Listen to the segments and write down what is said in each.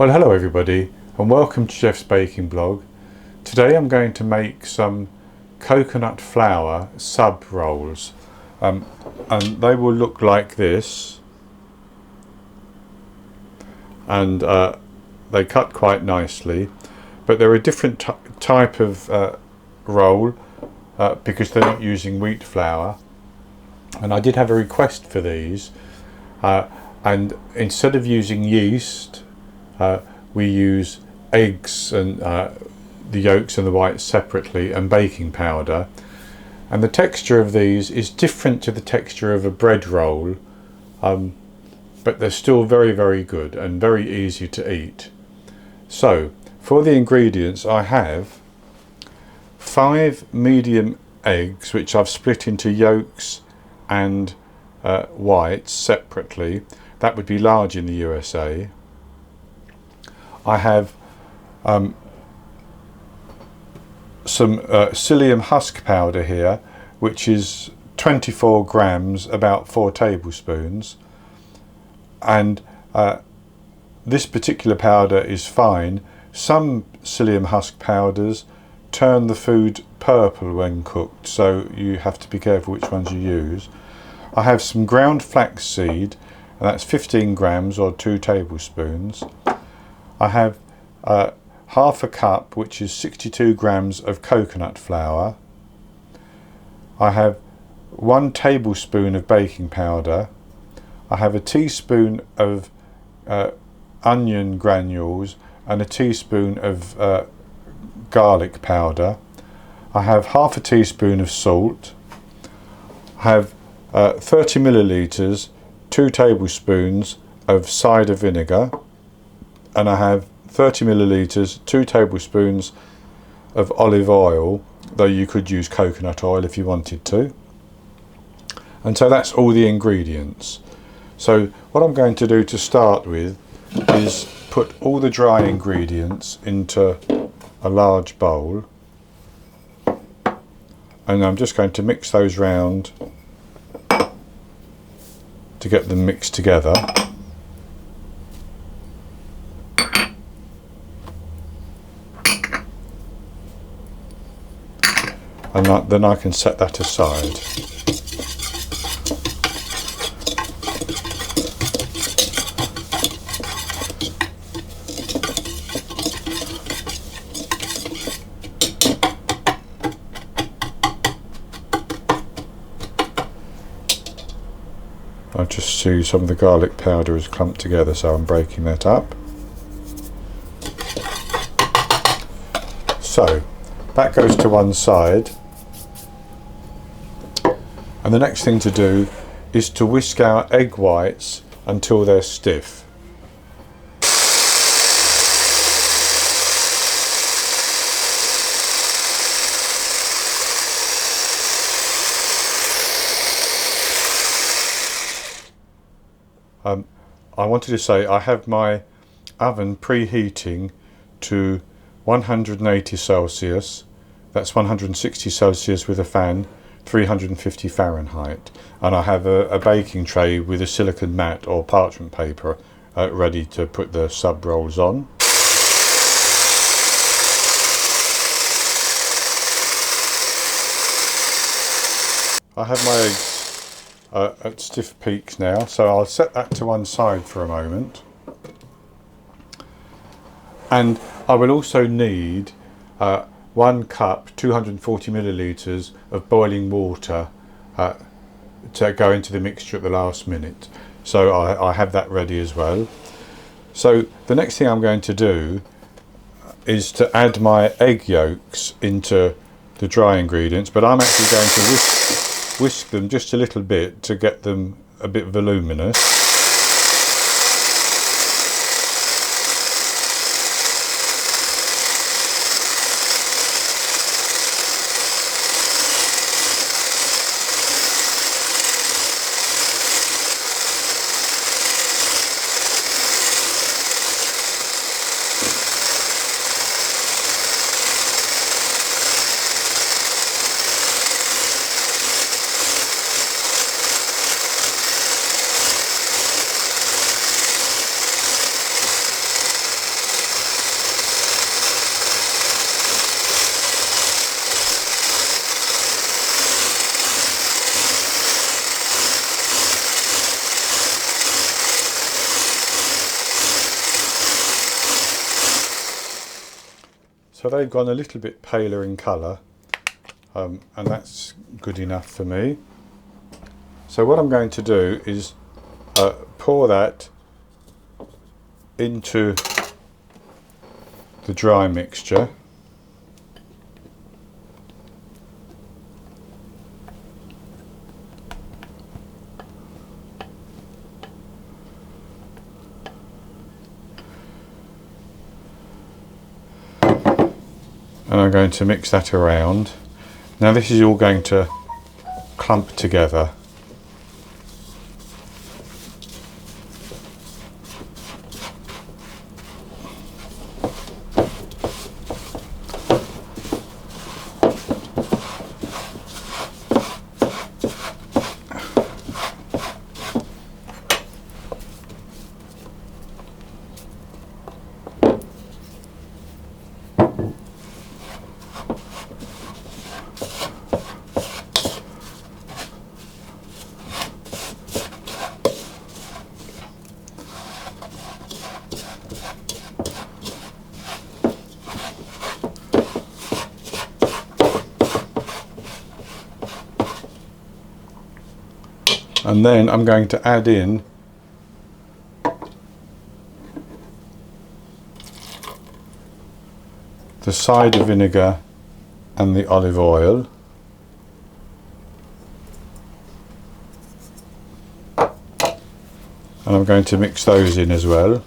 Well, hello everybody and welcome to Jeff's Baking Blog. Today I'm going to make some coconut flour sub rolls and they will look like this, and they cut quite nicely, but they're a different type of roll because they're not using wheat flour. And I did have a request for these, and instead of using yeast we use eggs and the yolks and the whites separately, and baking powder. And the texture of these is different to the texture of a bread roll, but they're still very, very good and very easy to eat. So for the ingredients, I have 5 medium eggs which I've split into yolks and whites separately. That would be large in the USA. I have some psyllium husk powder here, which is 24 grams, about 4 tablespoons, and this particular powder is fine. Some psyllium husk powders turn the food purple when cooked, so you have to be careful which ones you use. I have some ground flaxseed, and that's 15 grams or 2 tablespoons. I have half a cup, which is 62 grams of coconut flour. I have 1 tablespoon of baking powder. I have a teaspoon of onion granules and a teaspoon of garlic powder. I have half a teaspoon of salt. I have 30 millilitres, 2 tablespoons of cider vinegar, and I have 30 millilitres, 2 tablespoons of olive oil, though you could use coconut oil if you wanted to. And so that's all the ingredients. So what I'm going to do to start with is put all the dry ingredients into a large bowl, and I'm just going to mix those round to get them mixed together. And then I can set that aside. I just see some of the garlic powder is clumped together, so I'm breaking that up. So that goes to one side. And the next thing to do is to whisk our egg whites until they're stiff. I wanted to say I have my oven preheating to 180 Celsius, that's 160 Celsius with a fan, 350 Fahrenheit, and I have a baking tray with a silicone mat or parchment paper ready to put the sub rolls on. I have my eggs at stiff peaks now, so I'll set that to one side for a moment. And I will also need 1 cup, 240 millilitres of boiling water to go into the mixture at the last minute. So I have that ready as well. So the next thing I'm going to do is to add my egg yolks into the dry ingredients, but I'm actually going to whisk them just a little bit to get them a bit voluminous. So they've gone a little bit paler in colour, and that's good enough for me. So what I'm going to do is pour that into the dry mixture. And I'm going to mix that around. Now this is all going to clump together. And then I'm going to add in the cider vinegar and the olive oil. And I'm going to mix those in as well.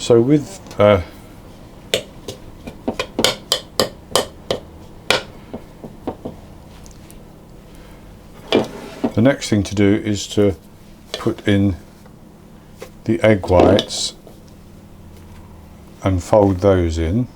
So with the next thing to do is to put in the egg whites and fold those in.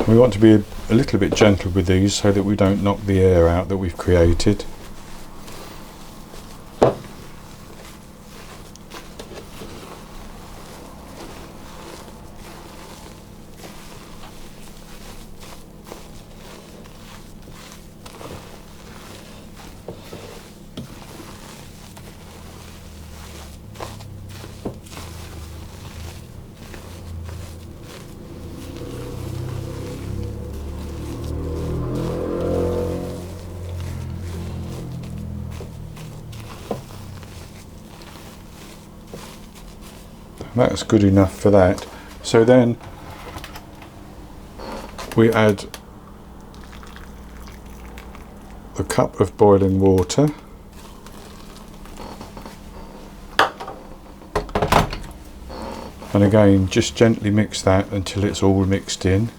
We want to be a little bit gentle with these so that we don't knock the air out that we've created. That's good enough for that. So then we add a cup of boiling water, and again just gently mix that until it's all mixed in.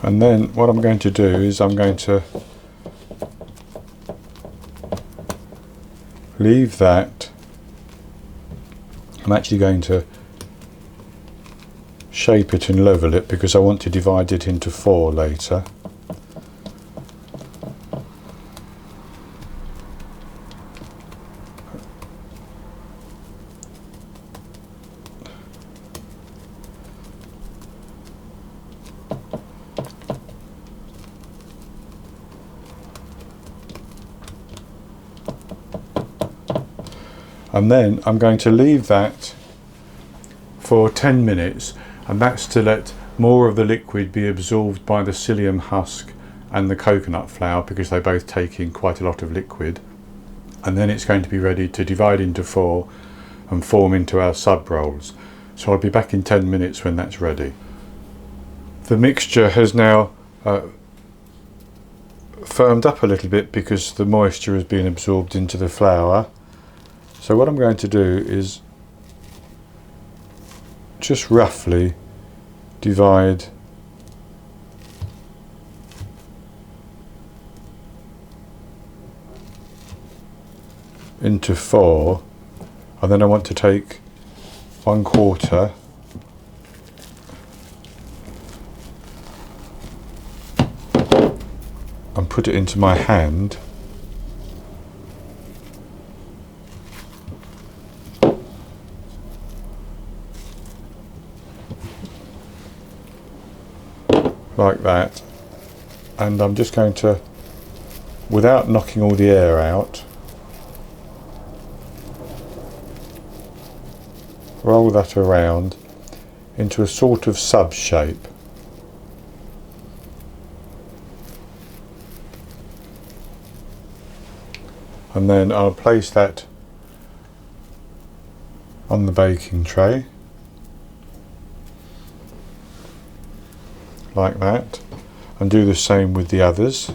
And then what I'm going to do is I'm going to leave that. I'm actually going to shape it and level it because I want to divide it into 4 later. And then I'm going to leave that for 10 minutes, and that's to let more of the liquid be absorbed by the psyllium husk and the coconut flour, because they both take in quite a lot of liquid. And then it's going to be ready to divide into 4 and form into our sub rolls. So I'll be back in 10 minutes when that's ready. The mixture has now firmed up a little bit because the moisture has been absorbed into the flour. So what I'm going to do is just roughly divide into 4, and then I want to take 1/4 and put it into my hand. Like that, and I'm just going to, without knocking all the air out, roll that around into a sort of sub shape. And then I'll place that on the baking tray like that, and do the same with the others.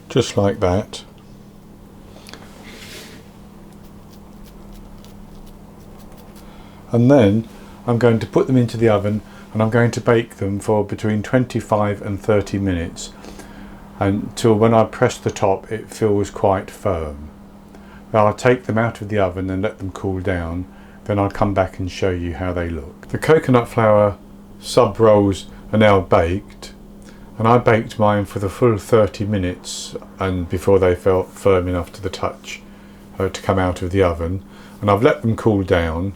Just like that. And then I'm going to put them into the oven, and I'm going to bake them for between 25 and 30 minutes until when I press the top it feels quite firm. Now I'll take them out of the oven and let them cool down, then I'll come back and show you how they look. The coconut flour sub rolls are now baked, and I baked mine for the full 30 minutes and before they felt firm enough to the touch to come out of the oven, and I've let them cool down,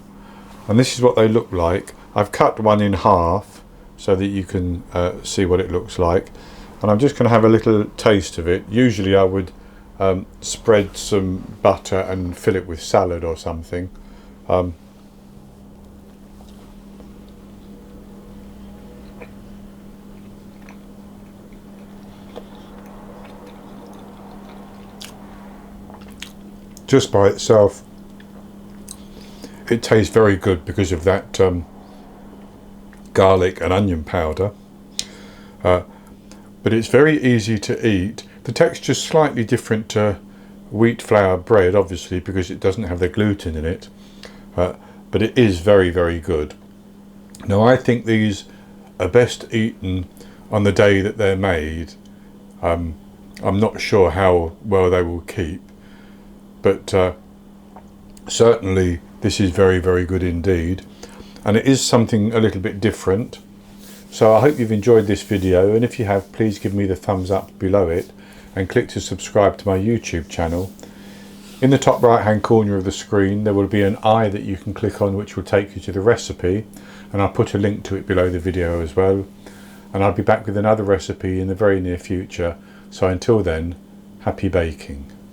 and this is what they look like. I've cut one in half so that you can see what it looks like, and I'm just going to have a little taste of it. Usually I would spread some butter and fill it with salad or something. Just by itself it tastes very good because of that garlic and onion powder, but it's very easy to eat. The texture's slightly different to wheat flour bread, obviously, because it doesn't have the gluten in it, but it is very, very good. Now I think these are best eaten on the day that they're made. I'm not sure how well they will keep, but certainly this is very, very good indeed, and it is something a little bit different. So I hope you've enjoyed this video, and if you have, please give me the thumbs up below it and click to subscribe to my YouTube channel. In the top right hand corner of the screen there will be an eye that you can click on, which will take you to the recipe, and I'll put a link to it below the video as well. And I'll be back with another recipe in the very near future, so until then, happy baking.